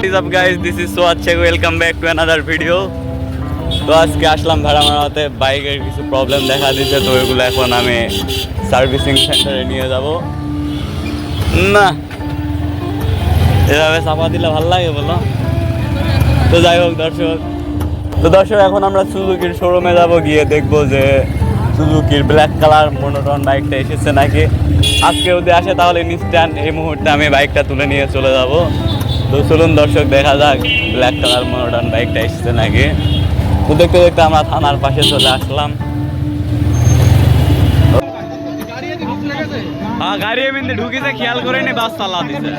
What is up guys, this is Soad Sheikh, welcome back to another video. তো আজকে আসলাম ভাড়া মারাতে, বাইকের কিছু প্রবলেম দেখা দিচ্ছে, তো ওইগুলো এখন আমি সার্ভিসিং সেন্টারে নিয়ে যাব। না এভাবে চাপা দিলে ভালো লাগে বলো। তো যাই হোক দর্শক এখন আমরা সুজুকির শোরুমে যাব, গিয়ে দেখবো যে সুজুকির ব্ল্যাক কালার মনোটন বাইকটা এসেছে নাকি। আজকে যদি আসে তাহলে ইনস্ট্যান্ট এই মুহূর্তে আমি বাইকটা তুলে নিয়ে চলে যাব। তো চলুন দর্শক দেখা যাক ব্ল্যাক কালার মনোটন বাইকটা এসেছে নাকি। তো দেখতে দেখতে আমরা থানার পাশে চলে আসলাম। হ্যাঁ গাড়ি এমনি ঢুকিছে, খেয়াল করে নি বাস চালা দিছে।